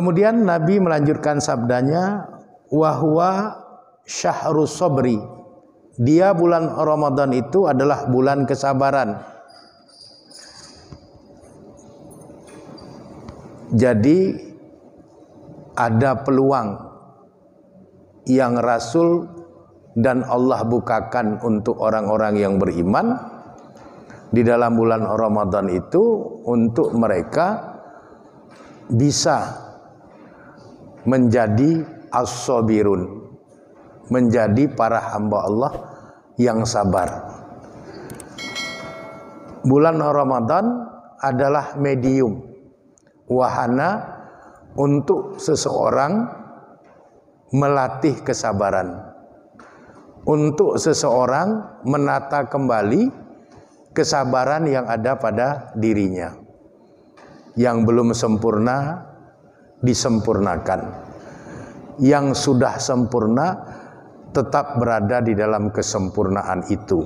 Kemudian Nabi melanjutkan sabdanya, wahwa syahrus sabri. Dia bulan Ramadan itu adalah bulan kesabaran. Jadi ada peluang yang Rasul dan Allah bukakan untuk orang-orang yang beriman di dalam bulan Ramadan itu, untuk mereka bisa menjadi as-sabirun, menjadi para hamba Allah yang sabar. Bulan Ramadan adalah medium, wahana untuk seseorang melatih kesabaran, untuk seseorang menata kembali kesabaran yang ada pada dirinya, yang belum sempurna disempurnakan, yang sudah sempurna tetap berada di dalam kesempurnaan itu.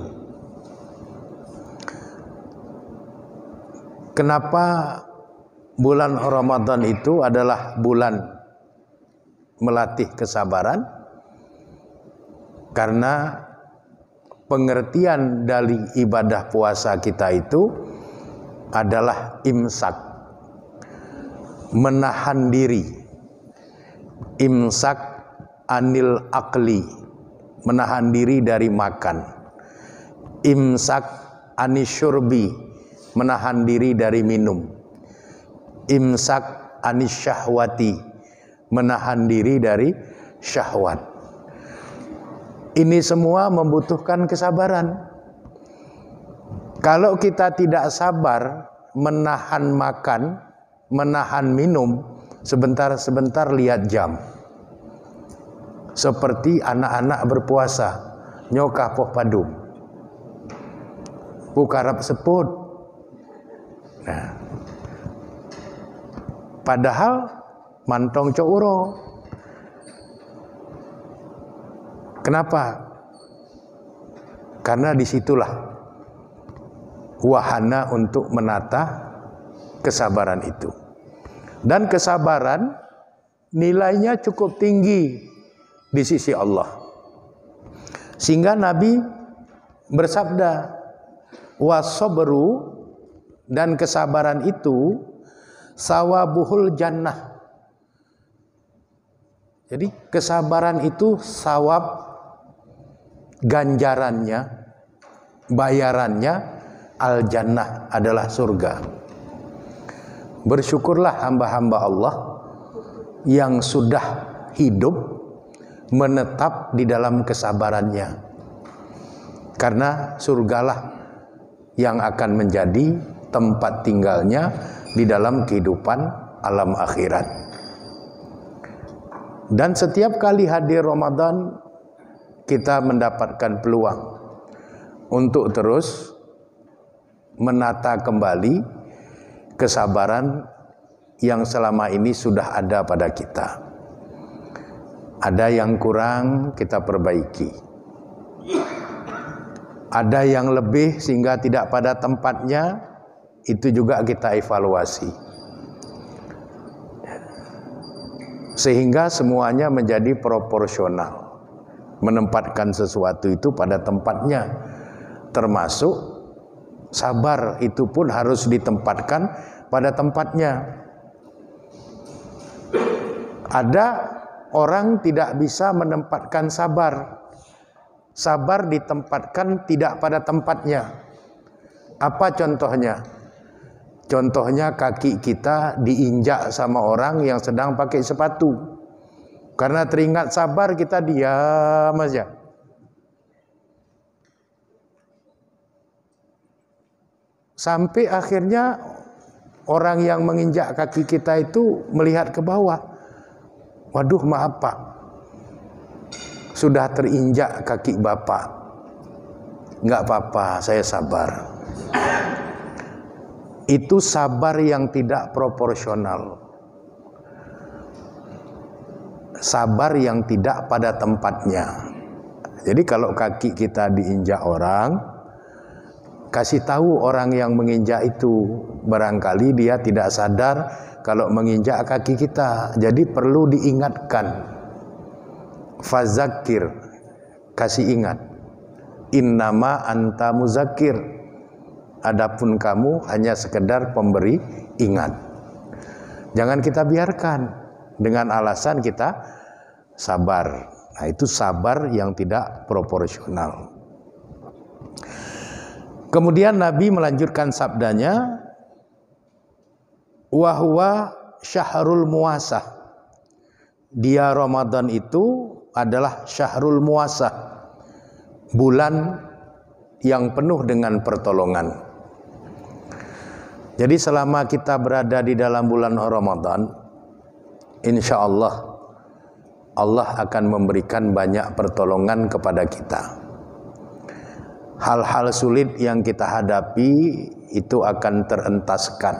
Kenapa bulan Ramadan itu adalah bulan melatih kesabaran? Karena pengertian dari ibadah puasa kita itu adalah imsak, menahan diri. Imsak anil akli, menahan diri dari makan. Imsak anisyurbi, menahan diri dari minum. Imsak anisyahwati, menahan diri dari syahwat. Ini semua membutuhkan kesabaran. Kalau kita tidak sabar menahan makan, menahan minum, sebentar-sebentar lihat jam. Seperti anak-anak berpuasa, nyokah poh padum, bukarap seput. Nah, padahal mantong couro. Kenapa? Karena disitulah wahana untuk menata kesabaran itu. Dan kesabaran nilainya cukup tinggi di sisi Allah. Sehingga Nabi bersabda, wasabru, dan kesabaran itu sawabuhul jannah. Jadi kesabaran itu sawab, ganjarannya, bayarannya al-jannah, adalah surga. Bersyukurlah hamba-hamba Allah yang sudah hidup menetap di dalam kesabarannya, karena surgalah yang akan menjadi tempat tinggalnya di dalam kehidupan alam akhirat. Dan setiap kali hadir Ramadan, kita mendapatkan peluang untuk terus menata kembali kesabaran yang selama ini sudah ada pada kita. Ada yang kurang, kita perbaiki. Ada yang lebih sehingga tidak pada tempatnya, itu juga kita evaluasi. Sehingga semuanya menjadi proporsional, menempatkan sesuatu itu pada tempatnya. Termasuk sabar itu pun harus ditempatkan pada tempatnya. Ada orang tidak bisa menempatkan sabar. Sabar ditempatkan tidak pada tempatnya. Apa contohnya? Contohnya kaki kita diinjak sama orang yang sedang pakai sepatu. Karena teringat sabar, kita diam aja. Sampai akhirnya orang yang menginjak kaki kita itu melihat ke bawah. Waduh, maaf Pak, sudah terinjak kaki Bapak. Enggak apa-apa, saya sabar. Itu sabar yang tidak proporsional. Sabar yang tidak pada tempatnya. Jadi kalau kaki kita diinjak orang, kasih tahu orang yang menginjak itu. Barangkali dia tidak sadar kalau menginjak kaki kita. Jadi perlu diingatkan. Fazakir, kasih ingat. Innama anta muzakir. Adapun kamu hanya sekedar pemberi ingat. Jangan kita biarkan dengan alasan kita sabar. Nah, itu sabar yang tidak proporsional. Kemudian Nabi melanjutkan sabdanya, wa huwa syahrul muwasah. Dia Ramadan itu adalah syahrul muwasah, bulan yang penuh dengan pertolongan. Jadi selama kita berada di dalam bulan Ramadan, insya Allah akan memberikan banyak pertolongan kepada kita. Hal-hal sulit yang kita hadapi itu akan terentaskan,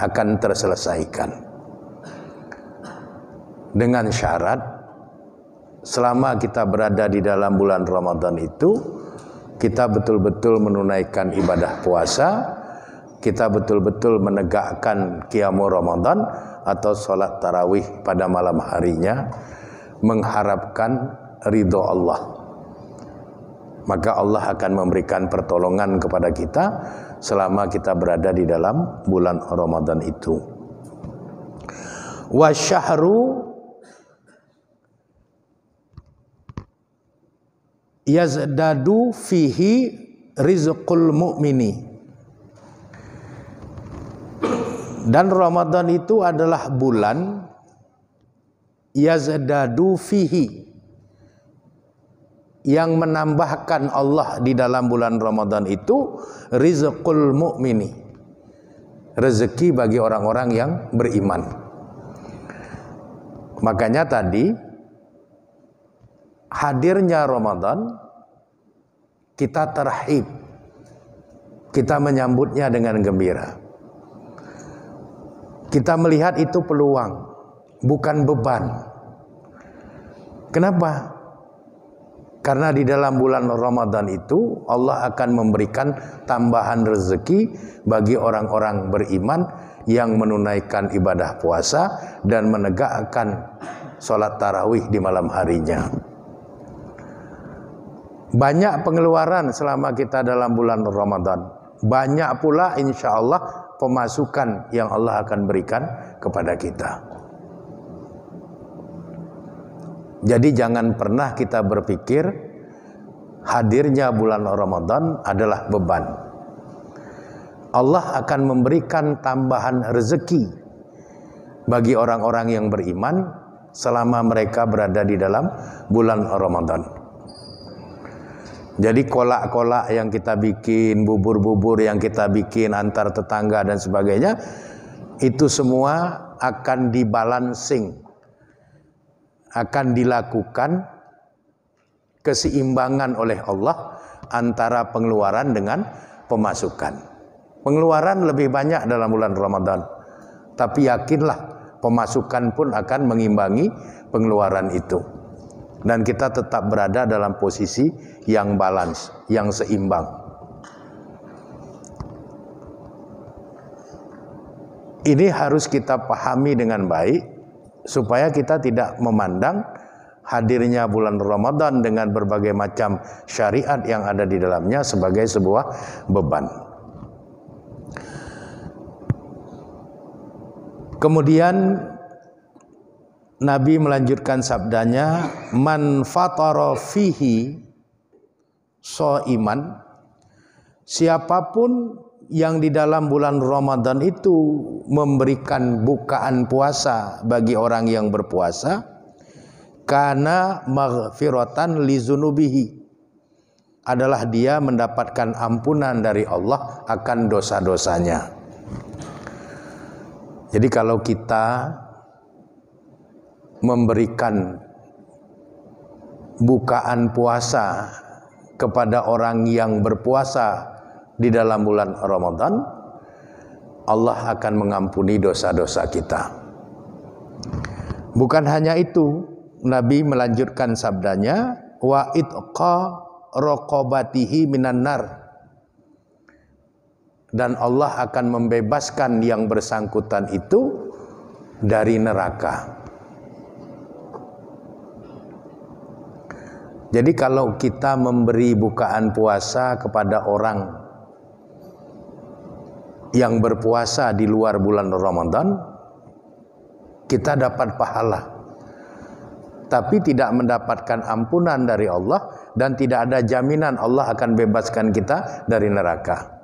akan terselesaikan. Dengan syarat, selama kita berada di dalam bulan Ramadan itu, kita betul-betul menunaikan ibadah puasa, kita betul-betul menegakkan qiyamul Ramadan atau sholat tarawih pada malam harinya, mengharapkan ridho Allah. Maka Allah akan memberikan pertolongan kepada kita selama kita berada di dalam bulan Ramadan itu. Wa syahru yazdadu fihi rizqul mu'mini. Dan Ramadan itu adalah bulan yazdadu fihi, yang menambahkan Allah di dalam bulan Ramadan itu rizqul mu'mini, rezeki bagi orang-orang yang beriman. Makanya tadi hadirnya Ramadan kita terhib, kita menyambutnya dengan gembira. Kita melihat itu peluang, bukan beban. Kenapa? Karena di dalam bulan Ramadan itu Allah akan memberikan tambahan rezeki bagi orang-orang beriman yang menunaikan ibadah puasa dan menegakkan sholat tarawih di malam harinya. Banyak pengeluaran selama kita dalam bulan Ramadan. Banyak pula insya Allah pemasukan yang Allah akan berikan kepada kita. Jadi jangan pernah kita berpikir hadirnya bulan Ramadan adalah beban. Allah akan memberikan tambahan rezeki bagi orang-orang yang beriman selama mereka berada di dalam bulan Ramadan. Jadi kolak-kolak yang kita bikin, bubur-bubur yang kita bikin antar tetangga dan sebagainya, itu semua akan dibalancing, akan dilakukan keseimbangan oleh Allah antara pengeluaran dengan pemasukan. Pengeluaran lebih banyak dalam bulan Ramadan, tapi yakinlah pemasukan pun akan mengimbangi pengeluaran itu. Dan kita tetap berada dalam posisi yang balance, yang seimbang. Ini harus kita pahami dengan baik supaya kita tidak memandang hadirnya bulan Ramadan dengan berbagai macam syariat yang ada di dalamnya sebagai sebuah beban. Kemudian Nabi melanjutkan sabdanya, man fatara fihi shaiman, siapapun yang di dalam bulan Ramadan itu memberikan bukaan puasa bagi orang yang berpuasa, kana maghfiratan li zunubihi, adalah dia mendapatkan ampunan dari Allah akan dosa-dosanya. Jadi kalau kita memberikan bukaan puasa kepada orang yang berpuasa di dalam bulan Ramadan, Allah akan mengampuni dosa-dosa kita. Bukan hanya itu, Nabi melanjutkan sabdanya, wa itqa raqabatihi minan nar, dan Allah akan membebaskan yang bersangkutan itu dari neraka. Jadi kalau kita memberi bukaan puasa kepada orang yang berpuasa di luar bulan Ramadan, kita dapat pahala, tapi tidak mendapatkan ampunan dari Allah dan tidak ada jaminan Allah akan bebaskan kita dari neraka.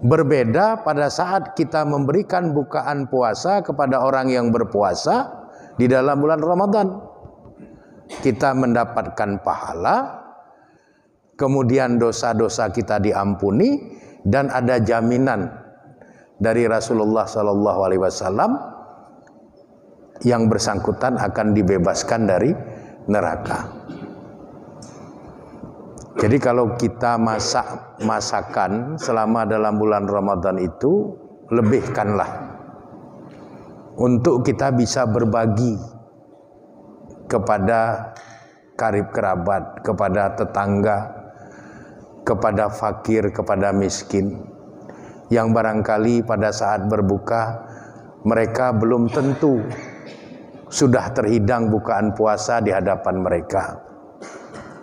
Berbeda pada saat kita memberikan bukaan puasa kepada orang yang berpuasa di dalam bulan Ramadan. Kita mendapatkan pahala, kemudian dosa-dosa kita diampuni, dan ada jaminan dari Rasulullah SAW yang bersangkutan akan dibebaskan dari neraka. Jadi kalau kita masakan selama dalam bulan Ramadan itu, lebihkanlah untuk kita bisa berbagi kepada karib kerabat, kepada tetangga, kepada fakir, kepada miskin, yang barangkali pada saat berbuka mereka belum tentu sudah terhidang bukaan puasa di hadapan mereka.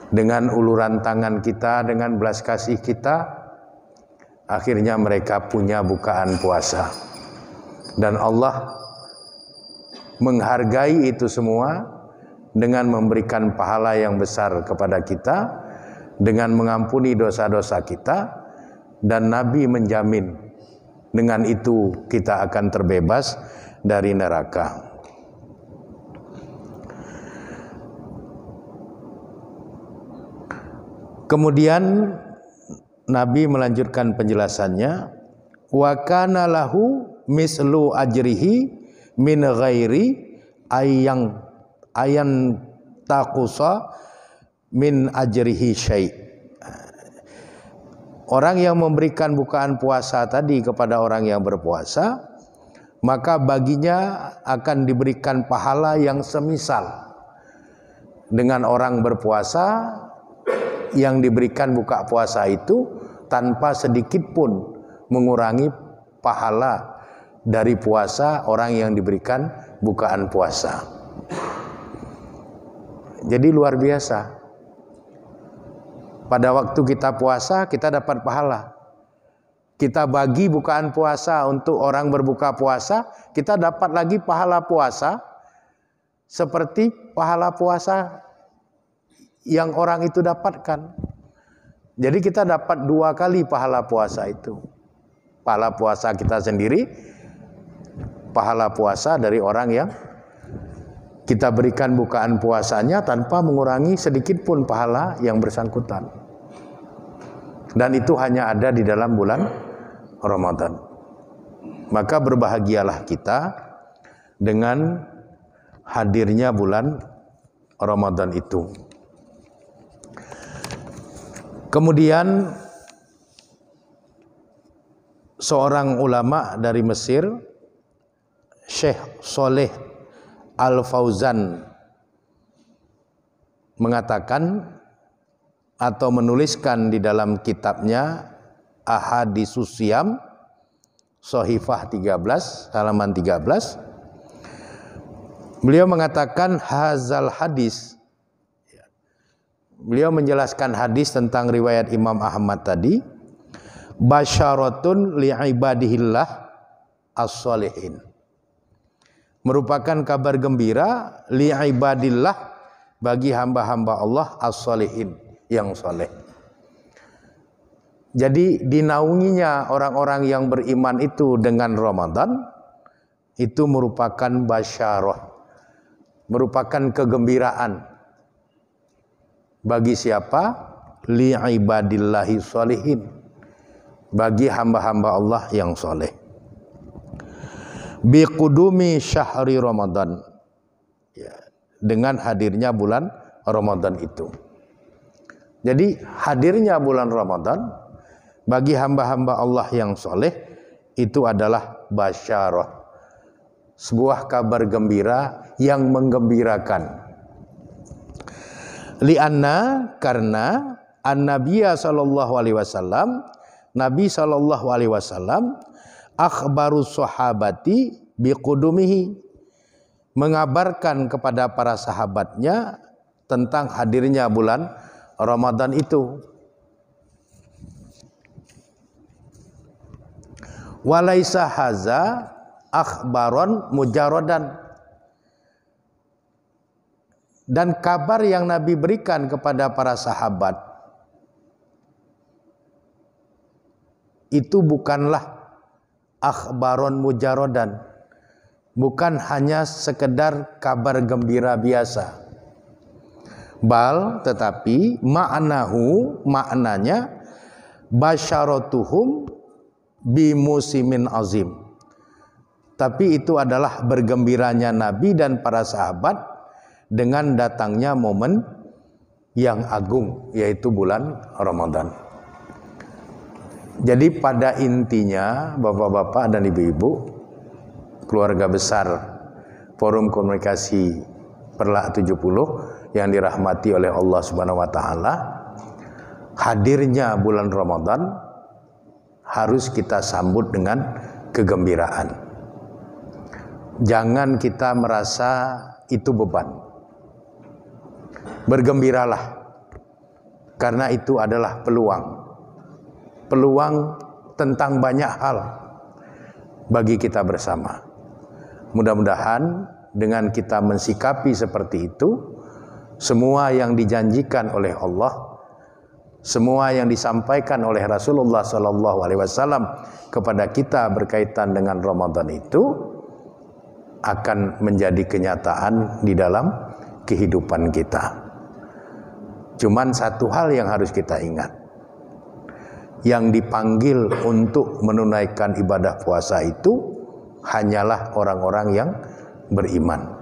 Dengan uluran tangan kita, dengan belas kasih kita, akhirnya mereka punya bukaan puasa. Dan Allah menghargai itu semua dengan memberikan pahala yang besar kepada kita, dengan mengampuni dosa-dosa kita, dan Nabi menjamin dengan itu kita akan terbebas dari neraka. Kemudian Nabi melanjutkan penjelasannya, wa kana lahu mislu ajrihi min ghairi ayan taqusa min ajrihi syai'. Orang yang memberikan bukaan puasa tadi kepada orang yang berpuasa, maka baginya akan diberikan pahala yang semisal dengan orang berpuasa yang diberikan buka puasa itu, tanpa sedikit pun mengurangi pahala dari puasa orang yang diberikan bukaan puasa. Jadi luar biasa. Pada waktu kita puasa, kita dapat pahala. Kita bagi bukaan puasa untuk orang berbuka puasa, kita dapat lagi pahala puasa seperti pahala puasa yang orang itu dapatkan. Jadi kita dapat 2 kali pahala puasa itu. Pahala puasa kita sendiri, pahala puasa dari orang yang kita berikan bukaan puasanya tanpa mengurangi sedikit pun pahala yang bersangkutan. Dan itu hanya ada di dalam bulan Ramadan. Maka berbahagialah kita dengan hadirnya bulan Ramadan itu. Kemudian seorang ulama dari Mesir, Syekh Sholeh Al-Fauzan, mengatakan atau menuliskan di dalam kitabnya Ahadisus Syiyam, Shahifah 13, halaman 13. Beliau mengatakan hazal hadis. Beliau menjelaskan hadis tentang riwayat Imam Ahmad tadi, basyaratun li'ibadihillah as-sholihin, merupakan kabar gembira li'ibadillah, bagi hamba-hamba Allah as-sholihin, yang soleh. Jadi dinaunginya orang-orang yang beriman itu dengan Ramadan, itu merupakan basyarah, merupakan kegembiraan. Bagi siapa? Li'ibadillahi sholihin, bagi hamba-hamba Allah yang soleh. Biqudumi syahri Ramadan, ya, dengan hadirnya bulan Ramadan itu. Jadi hadirnya bulan Ramadan bagi hamba-hamba Allah yang soleh itu adalah basyarah, sebuah kabar gembira yang menggembirakan. Lianna, karena an-nabiyya sallallahu alaihi wasallam, Nabi sallallahu alaihi wasallam, akhbaru sahabati biqudumihi, mengabarkan kepada para sahabatnya tentang hadirnya bulan Ramadan itu. Walaisa haza akhbaron mujarradan, dan kabar yang Nabi berikan kepada para sahabat itu bukanlah akhbaron mujarradan, bukan hanya sekedar kabar gembira biasa. Bal, tetapi maknanya basyaratuhum bimusimin azim. Tapi itu adalah bergembiranya Nabi dan para sahabat dengan datangnya momen yang agung, yaitu bulan Ramadan. Jadi pada intinya, bapak-bapak dan ibu-ibu, keluarga besar Forum Komunikasi Perlak 70 yang dirahmati oleh Allah Subhanahu wa taala, hadirnya bulan Ramadan harus kita sambut dengan kegembiraan. Jangan kita merasa itu beban. Bergembiralah, karena itu adalah peluang tentang banyak hal bagi kita bersama. Mudah-mudahan dengan kita mensikapi seperti itu, semua yang dijanjikan oleh Allah, semua yang disampaikan oleh Rasulullah SAW kepada kita berkaitan dengan Ramadan itu akan menjadi kenyataan di dalam kehidupan kita. Cuman satu hal yang harus kita ingat, yang dipanggil untuk menunaikan ibadah puasa itu hanyalah orang-orang yang beriman.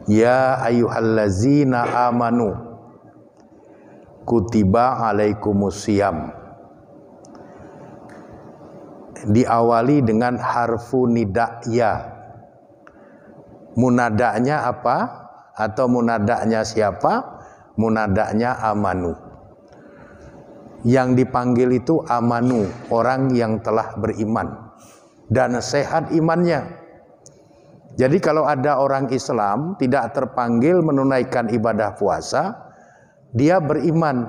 Ya ayyuhallazina amanu kutiba alaikumusiyam. Diawali dengan harfu nida ya. Munadanya apa? Atau munadanya siapa? Munadanya amanu. Yang dipanggil itu amanu, orang yang telah beriman dan sehat imannya. Jadi kalau ada orang Islam tidak terpanggil menunaikan ibadah puasa, dia beriman,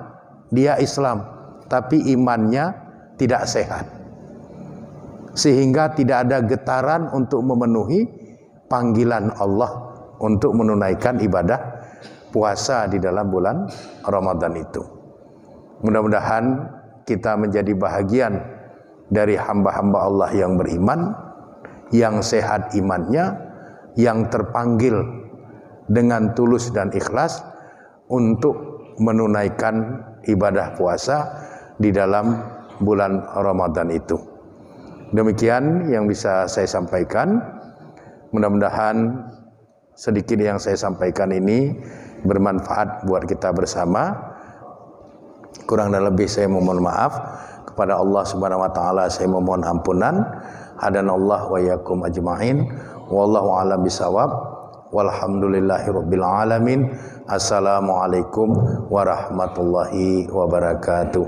dia Islam, tapi imannya tidak sehat, sehingga tidak ada getaran untuk memenuhi panggilan Allah untuk menunaikan ibadah puasa di dalam bulan Ramadan itu. Mudah-mudahan kita menjadi bahagian dari hamba-hamba Allah yang beriman, yang sehat imannya, yang terpanggil dengan tulus dan ikhlas untuk menunaikan ibadah puasa di dalam bulan Ramadan itu. Demikian yang bisa saya sampaikan. Mudah-mudahan sedikit yang saya sampaikan ini bermanfaat buat kita bersama. Kurang dan lebih saya memohon maaf. Kepada Allah Subhanahu wa taala saya memohon ampunan. Hadanallah wa iyyakum ajmain. Wallahu a'lam bisawab. Walhamdulillahirabbil alamin. Assalamualaikum warahmatullahi wabarakatuh.